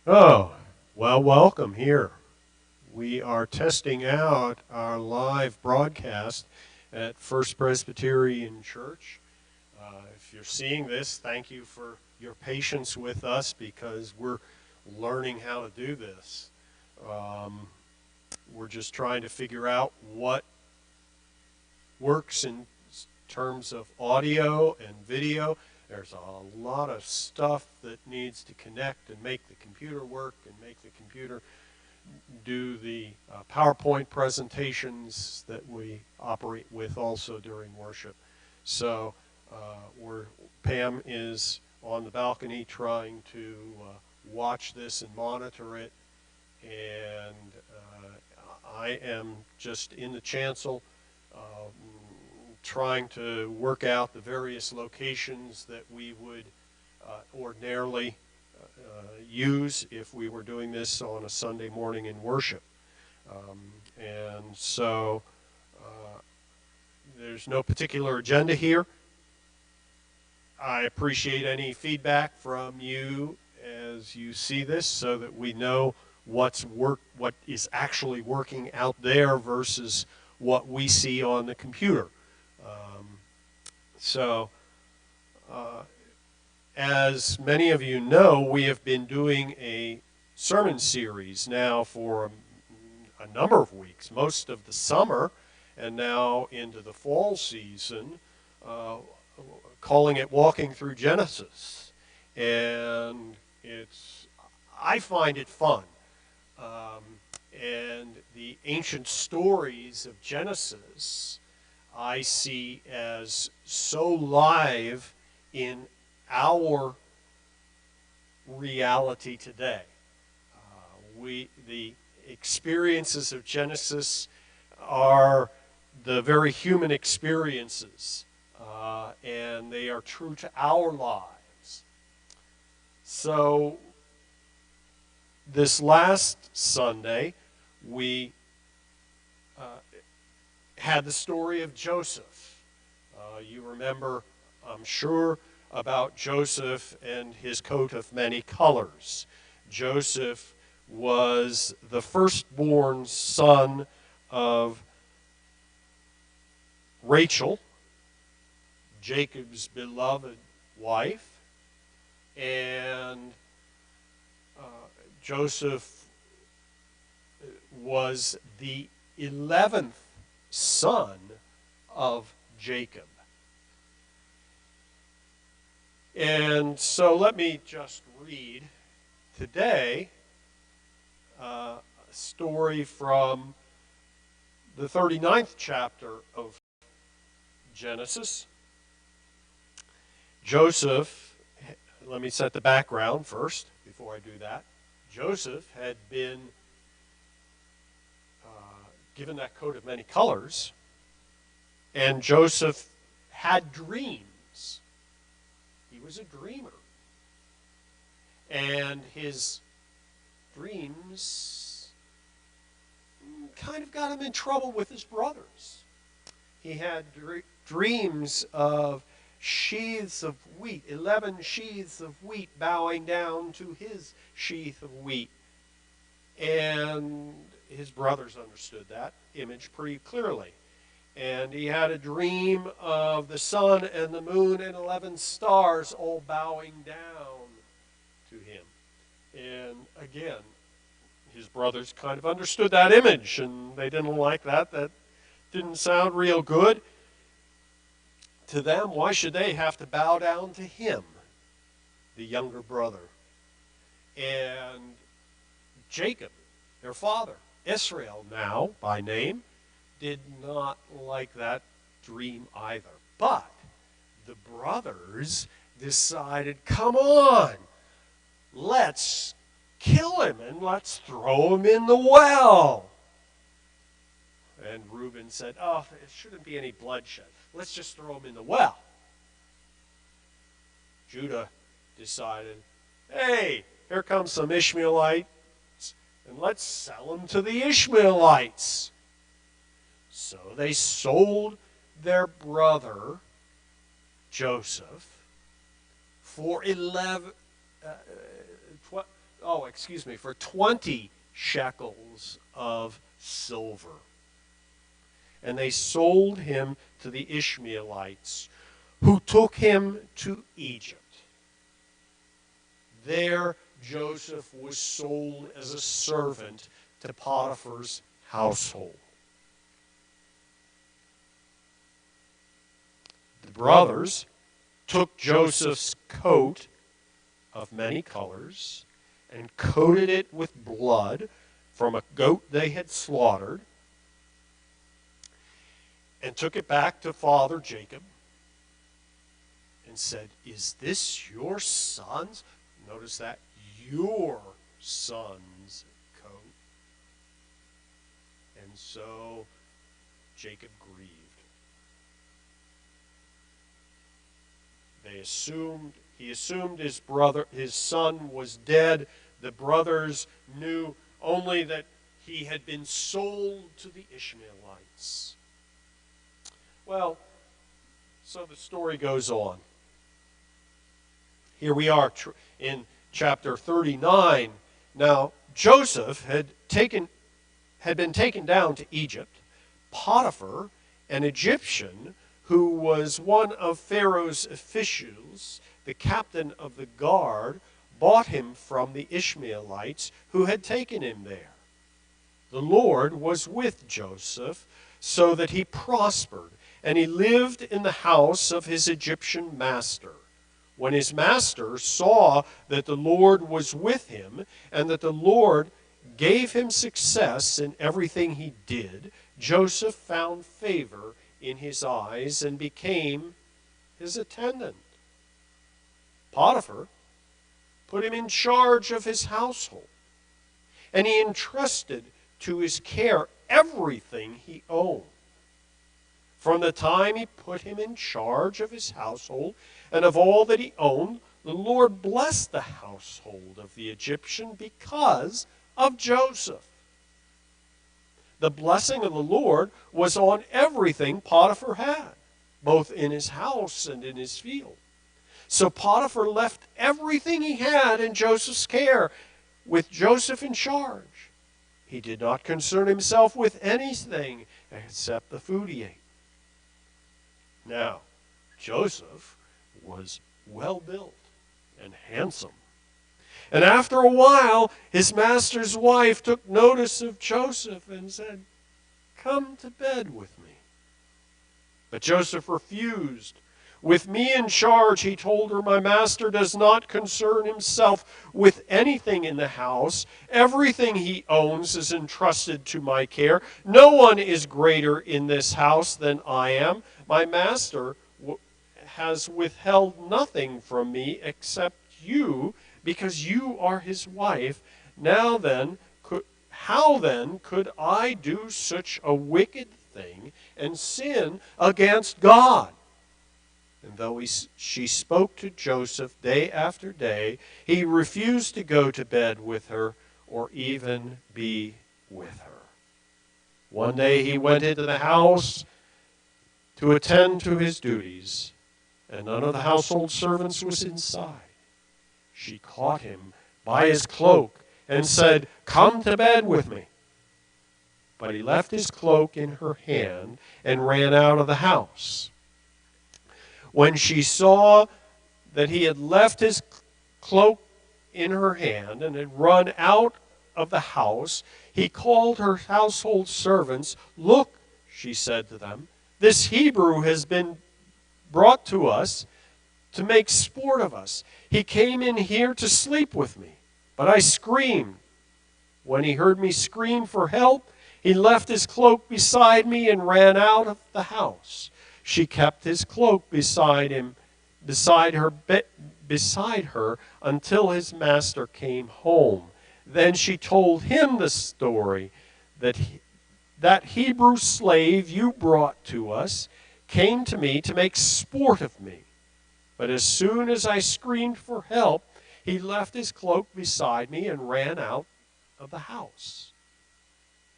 Oh, well, welcome here. We are testing out our live broadcast at First Presbyterian Church. If you're seeing this, thank you for your patience with us because we're learning how to do this. Um, we're just trying to figure out what works in terms of audio and video. There's a lot of stuff that needs to connect and make the computer work and make the computer do the PowerPoint presentations that we operate with also during worship. So Pam is on the balcony trying to watch this and monitor it, and I am just in the chancel trying to work out the various locations that we would ordinarily use if we were doing this on a Sunday morning in worship. And so there's no particular agenda here. I appreciate any feedback from you as you see this so that we know what is actually working out there versus what we see on the computer. So as many of you know, we have been doing a sermon series now for a number of weeks, most of the summer, and now into the fall season, calling it Walking Through Genesis. And I find it fun. And the ancient stories of Genesis I see as so live in our reality today. The experiences of Genesis are the very human experiences, and they are true to our lives. So this last Sunday, we had the story of Joseph. You remember, I'm sure, about Joseph and his coat of many colors. Joseph was the firstborn son of Rachel, Jacob's beloved wife, and Joseph was the 11th son of Jacob. And so let me just read today a story from the 39th chapter of Genesis. Joseph, let me set the background first before I do that. Joseph had been given that coat of many colors, and Joseph had dreams. He was a dreamer. And his dreams kind of got him in trouble with his brothers. He had dreams of sheaths of wheat, 11 sheaths of wheat bowing down to his sheath of wheat. And his brothers understood that image pretty clearly. And he had a dream of the sun and the moon and 11 stars all bowing down to him. And again, his brothers kind of understood that image, and they didn't like that. That didn't sound real good to them. Why should they have to bow down to him, the younger brother? And Jacob, their father, Israel now by name, did not like that dream either. But the brothers decided, come on, let's kill him and let's throw him in the well. And Reuben said, oh, it shouldn't be any bloodshed. Let's just throw him in the well. Judah decided, hey, here comes some Ishmaelites, and let's sell them to the Ishmaelites. So they sold their brother Joseph for for 20 shekels of silver. And they sold him to the Ishmaelites, who took him to Egypt. There Joseph was sold as a servant to Potiphar's household. The brothers took Joseph's coat of many colors and coated it with blood from a goat they had slaughtered, and took it back to father Jacob and said, "Is this your son's?" Notice that, your son's coat. And so Jacob grieved. He assumed his son was dead. The brothers knew only that he had been sold to the Ishmaelites. Well, so the story goes on. Here we are in chapter 39. Now, Joseph had been taken down to Egypt. Potiphar, an Egyptian who was one of Pharaoh's officials, the captain of the guard, bought him from the Ishmaelites who had taken him there. The Lord was with Joseph so that he prospered, and he lived in the house of his Egyptian master. When his master saw that the Lord was with him and that the Lord gave him success in everything he did, Joseph found favor in his eyes and became his attendant. Potiphar put him in charge of his household, and he entrusted to his care everything he owned. From the time he put him in charge of his household and of all that he owned, the Lord blessed the household of the Egyptian because of Joseph. The blessing of the Lord was on everything Potiphar had, both in his house and in his field. So Potiphar left everything he had in Joseph's care, with Joseph in charge. He did not concern himself with anything except the food he ate. Now, Joseph was well built and handsome. And after a while, his master's wife took notice of Joseph and said, "Come to bed with me." But Joseph refused. "With me in charge," he told her, "my master does not concern himself with anything in the house. Everything he owns is entrusted to my care. No one is greater in this house than I am. My master has withheld nothing from me except you, because you are his wife. How then could I do such a wicked thing and sin against God?" And though she spoke to Joseph day after day, he refused to go to bed with her or even be with her. One day he went into the house to attend to his duties, and none of the household servants was inside. She caught him by his cloak and said, "Come to bed with me." But he left his cloak in her hand and ran out of the house. When she saw that he had left his cloak in her hand and had run out of the house, he called her household servants. "Look," she said to them, "this Hebrew has been brought to us to make sport of us. He came in here to sleep with me, but I screamed. When he heard me scream for help, he left his cloak beside me and ran out of the house." She kept his cloak beside her until his master came home. Then she told him the story that Hebrew slave you brought to us came to me to make sport of me. But as soon as I screamed for help, he left his cloak beside me and ran out of the house.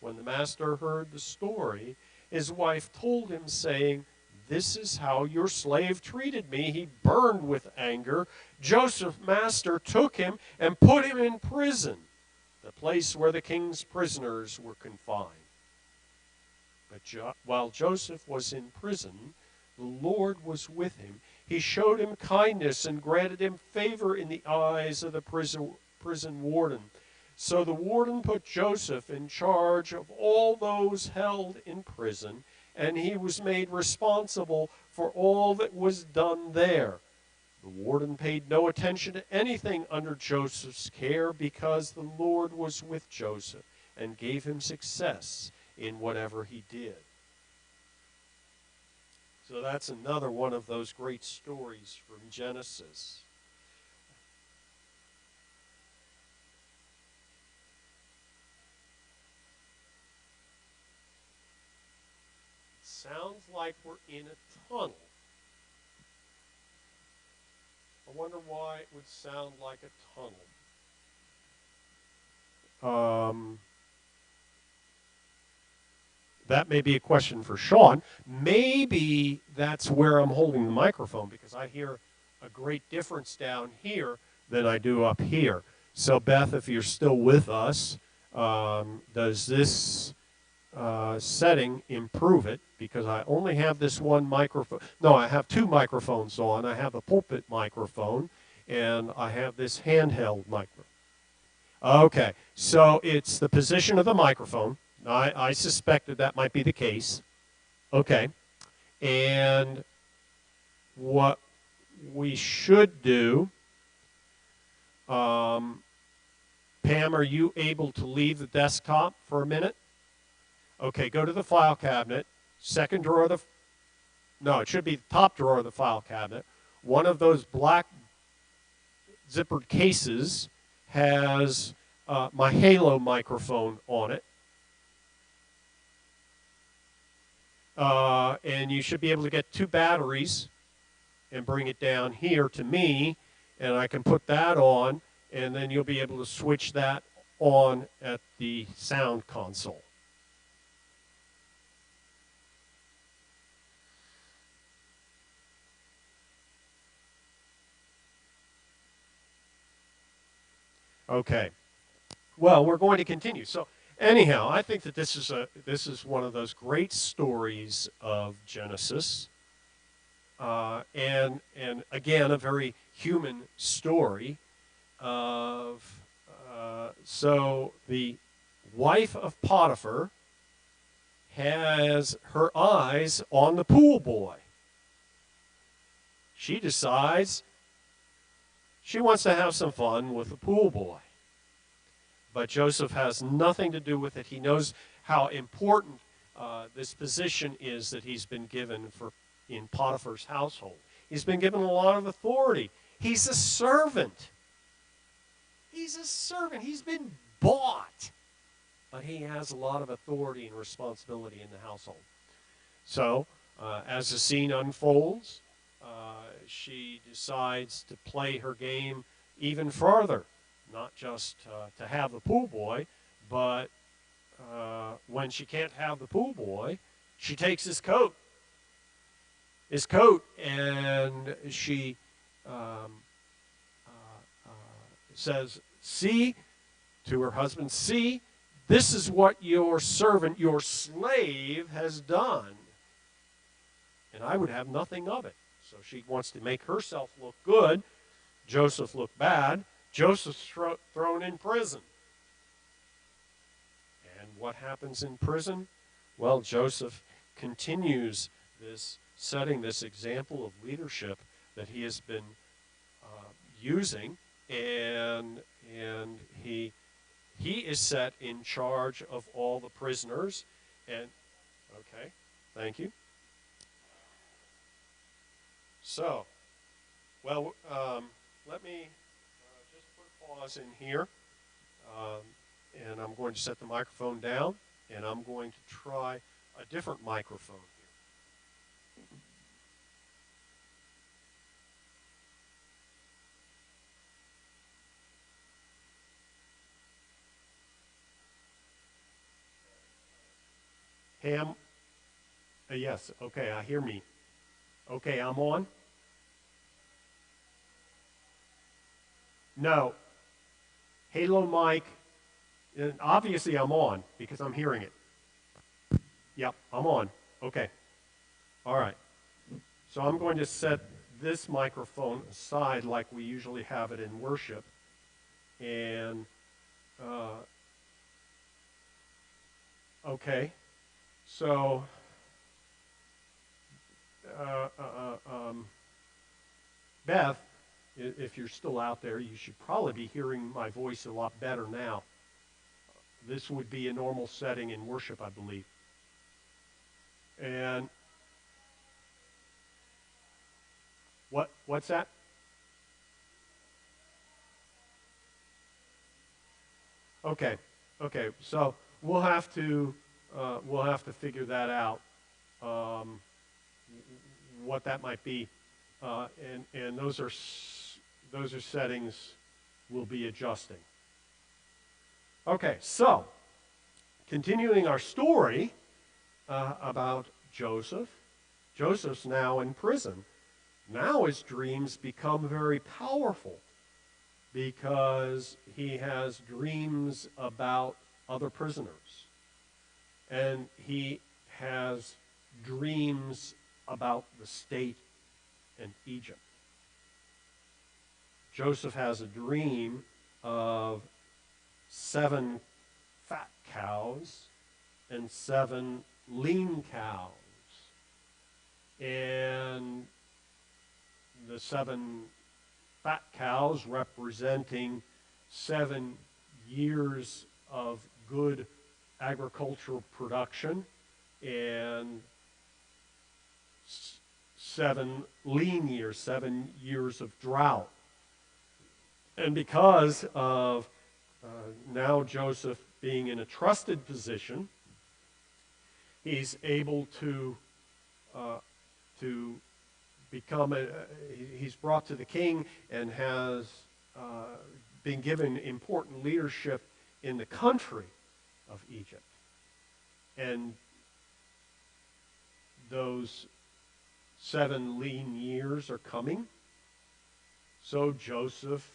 When the master heard the story, his wife told him, saying, this is how your slave treated me. He burned with anger. Joseph's master took him and put him in prison, the place where the king's prisoners were confined. But while Joseph was in prison, the Lord was with him. He showed him kindness and granted him favor in the eyes of the prison warden. So the warden put Joseph in charge of all those held in prison, and he was made responsible for all that was done there. The warden paid no attention to anything under Joseph's care because the Lord was with Joseph and gave him success in whatever he did. So that's another one of those great stories from Genesis. It sounds like we're in a tunnel. I wonder why it would sound like a tunnel. That may be a question for Sean. Maybe that's where I'm holding the microphone, because I hear a great difference down here than I do up here. So Beth, if you're still with us, does this setting improve it? Because I only have this one microphone. No, I have two microphones on. I have a pulpit microphone, and I have this handheld microphone. Okay, so it's the position of the microphone. I suspected that might be the case. Okay. And what we should do, Pam, are you able to leave the desktop for a minute? Okay, go to the file cabinet, second drawer of the, no, it should be the top drawer of the file cabinet. One of those black zippered cases has my Halo microphone on it. And you should be able to get 2 batteries and bring it down here to me, and I can put that on, and then you'll be able to switch that on at the sound console. Okay. Well, we're going to continue. So anyhow, I think that this is one of those great stories of Genesis, and again a very human story of so the wife of Potiphar has her eyes on the pool boy. She decides she wants to have some fun with the pool boy. But Joseph has nothing to do with it. He knows how important this position is that he's been given in Potiphar's household. He's been given a lot of authority. He's a servant. He's a servant. He's been bought. But he has a lot of authority and responsibility in the household. So, as the scene unfolds, she decides to play her game even further. Not just to have the pool boy, but when she can't have the pool boy, she takes his coat, and she says, "See," to her husband, "see, this is what your servant, your slave, has done, and I would have nothing of it." So she wants to make herself look good, Joseph look bad. Joseph's thrown in prison. And what happens in prison? Well, Joseph continues setting this example of leadership that he has been using, and he is set in charge of all the prisoners. And okay, thank you. So, well, let me just put a pause in here, and I'm going to set the microphone down, and I'm going to try a different microphone here. Ham, yes, okay, I hear me. Okay, I'm on. No. Halo mic. And obviously I'm on because I'm hearing it. Yep, I'm on. Okay. All right. So I'm going to set this microphone aside like we usually have it in worship. And, okay. So, uh, uh, um, Beth, if you're still out there, you should probably be hearing my voice a lot better now. This would be a normal setting in worship, I believe. And what's that? Okay, okay. So we'll have to figure that out, um, what that might be, and those are settings we'll be adjusting. Okay, so continuing our story about Joseph. Joseph's now in prison. Now his dreams become very powerful because he has dreams about other prisoners. And he has dreams about the state and Egypt. Joseph has a dream of 7 fat cows and 7 lean cows. And the 7 fat cows representing 7 years of good agricultural production, and 7 lean years, 7 years of drought. And because of now Joseph being in a trusted position, he's able to become he's brought to the king and has been given important leadership in the country of Egypt. And those 7 lean years are coming. So Joseph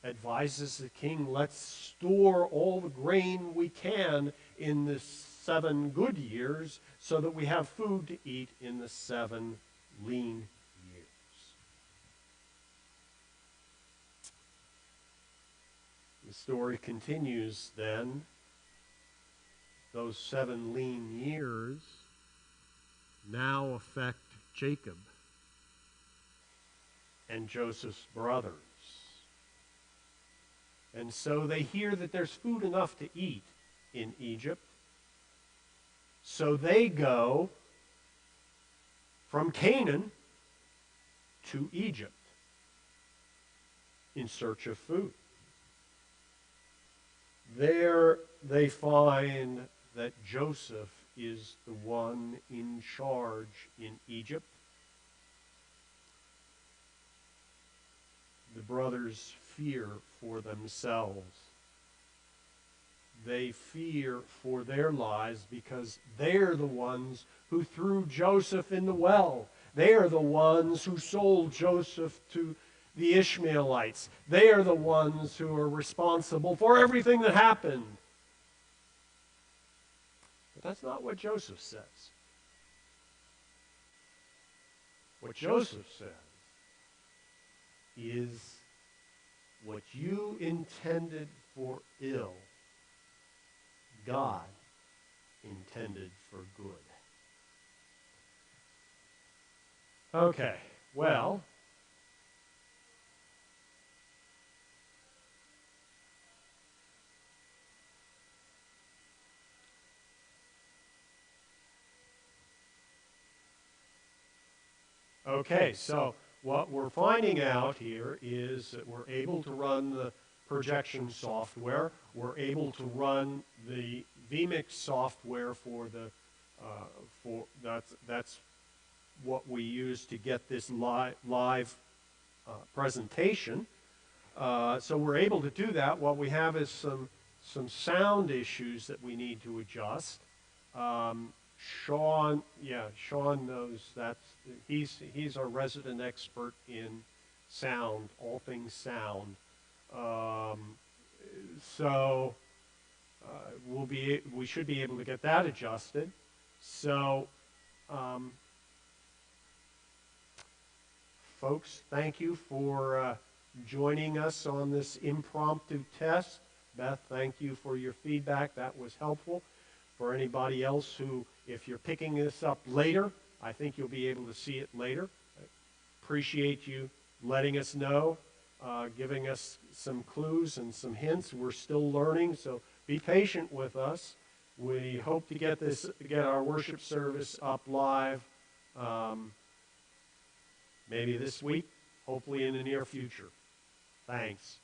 advises the king, let's store all the grain we can in the 7 good years so that we have food to eat in the 7 lean years. The story continues then. Those 7 lean years now affect Jacob and Joseph's brothers. And so they hear that there's food enough to eat in Egypt. So they go from Canaan to Egypt in search of food. There they find that Joseph is the one in charge in Egypt. The brothers fear for themselves. They fear for their lives because they're the ones who threw Joseph in the well. They are the ones who sold Joseph to the Ishmaelites. They are the ones who are responsible for everything that happened. But that's not what Joseph says. What Joseph says is, what you intended for ill, God intended for good. Okay, well, okay, so what we're finding out here is that we're able to run the projection software. We're able to run the vMix software for the that's what we use to get this live presentation. So we're able to do that. What we have is some sound issues that we need to adjust. Sean knows he's our resident expert in sound, all things sound. Um, so we should be able to get that adjusted. So, um, folks, thank you for joining us on this impromptu test. Beth, thank you for your feedback. That was helpful. For anybody else who, if you're picking this up later, I think you'll be able to see it later. I appreciate you letting us know, giving us some clues and some hints. We're still learning, so be patient with us. We hope to get our worship service up live, maybe this week, hopefully in the near future. Thanks.